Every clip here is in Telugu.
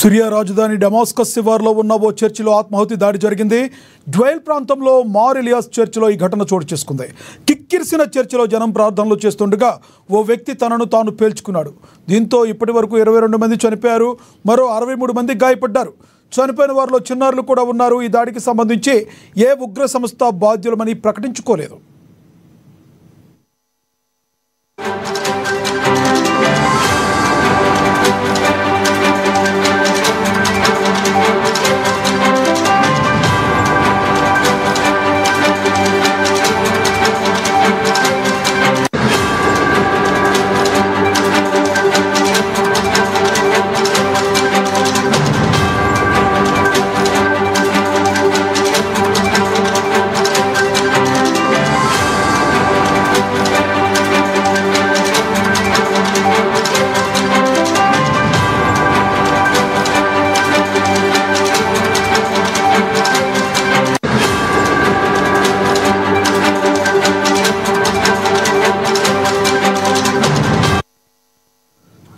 సిరియా రాజధాని డమాస్కస్ శివార్లో ఉన్న ఓ చర్చిలో ఆత్మాహుతి దాడి జరిగింది. డ్వైల్ ప్రాంతంలో మార్ ఎలియాస్ చర్చిలో ఈ ఘటన చోటు చేసుకుంది. కిక్కిరిసిన చర్చిలో జనం ప్రార్థనలు చేస్తుండగా ఓ వ్యక్తి తనను తాను పేల్చుకున్నాడు. దీంతో ఇప్పటి వరకు 22 మంది చనిపోయారు, మరో 63 మంది గాయపడ్డారు. చనిపోయిన వారిలో చిన్నారులు కూడా ఉన్నారు. ఈ దాడికి సంబంధించి ఏ ఉగ్ర సంస్థ బాధ్యులమని ప్రకటించుకోలేదు.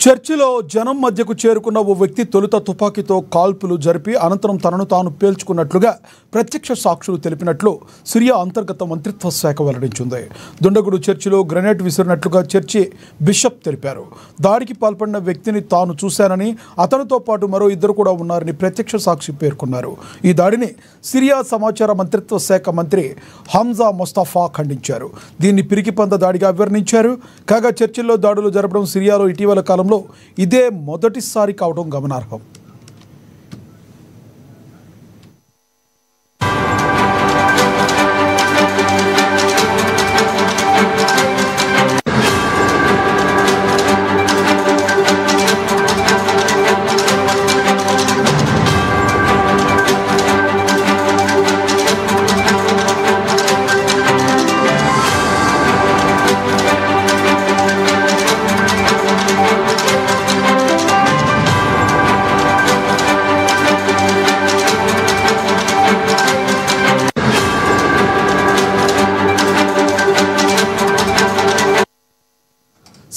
చర్చిలో జనం మధ్యకు చేరుకున్న ఓ వ్యక్తి తొలుత తుపాకీతో కాల్పులు జరిపి అనంతరం తనను తాను పేల్చుకున్నట్లుగా ప్రత్యక్ష సాక్షులు తెలిపినట్లు సిరియా అంతర్గత మంత్రిత్వ శాఖ వెల్లడించింది. దుండగుడు చర్చిలో గ్రెనేడ్ విసిరినట్లుగా చర్చి బిషప్ తెలిపారు. దాడికి పాల్పడిన వ్యక్తిని తాను చూశానని, అతనితో పాటు మరో 2 కూడా ఉన్నారని ప్రత్యక్ష సాక్షి పేర్కొన్నారు. ఈ దాడిని సిరియా సమాచార మంత్రిత్వ శాఖ మంత్రి హంజా ముస్తఫా ఖండించారు. దీన్ని పిరికిపంద దాడిగా అభివర్ణించారు. కాగా చర్చిల్లో దాడులు జరపడం సిరియాలో ఇటీవల కాలంలో ఇదే మొదటిసారి కావడం గమనార్హం.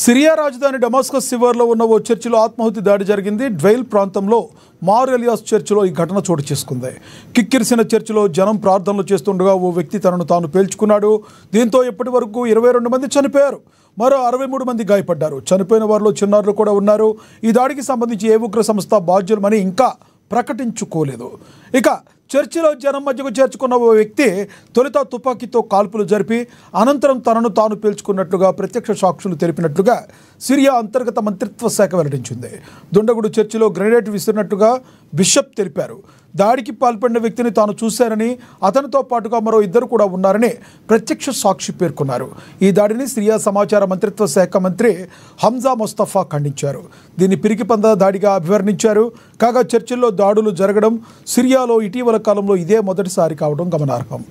సిరియా రాజధాని డమాస్కస్ శివార్లో ఉన్న ఓ చర్చిలో ఆత్మాహుతి దాడి జరిగింది. డ్వైల్ ప్రాంతంలో మార్ ఎలియాస్ చర్చిలో ఈ ఘటన చోటు చేసుకుంది. కిక్కిరిసిన చర్చిలో జనం ప్రార్థనలు చేస్తుండగా ఓ వ్యక్తి తనను తాను పేల్చుకున్నాడు. దీంతో ఇప్పటి వరకు 22 మంది చనిపోయారు, మరో 63 మంది గాయపడ్డారు. చనిపోయిన వారిలో చిన్నారులు కూడా ఉన్నారు. ఈ దాడికి సంబంధించి ఏ ఉగ్ర సంస్థ బాధ్యులమని ఇంకా ప్రకటించుకోలేదు. ఇక చర్చిలో జనం మధ్యకు చేర్చుకున్న ఓ వ్యక్తి తొలుత తుపాకీతో కాల్పులు జరిపి అనంతరం తనను తాను పేల్చుకున్నట్లుగా ప్రత్యక్ష సాక్షులు తెలిపినట్లుగా సిరియా అంతర్గత మంత్రిత్వ శాఖ వెల్లడించింది. దుండగుడు చర్చిలో గ్రెనేడ్ విసిరినట్టుగా బిషప్ తెలిపారు. దాడికి పాల్పడిన వ్యక్తిని తాను చూశానని, అతనితో పాటుగా మరో 2 కూడా ఉన్నారని ప్రత్యక్ష సాక్షి పేర్కొన్నారు. ఈ దాడిని సిరియా సమాచార మంత్రిత్వ శాఖ మంత్రి హంజా ముస్తఫా ఖండించారు. దీన్ని పిరికిపంద దాడిగా అభివర్ణించారు. కాగా చర్చిల్లో దాడులు జరగడం సిరియాలో ఇటీవల కాలంలో ఇదే మొదటిసారి కావడం గమనార్హం.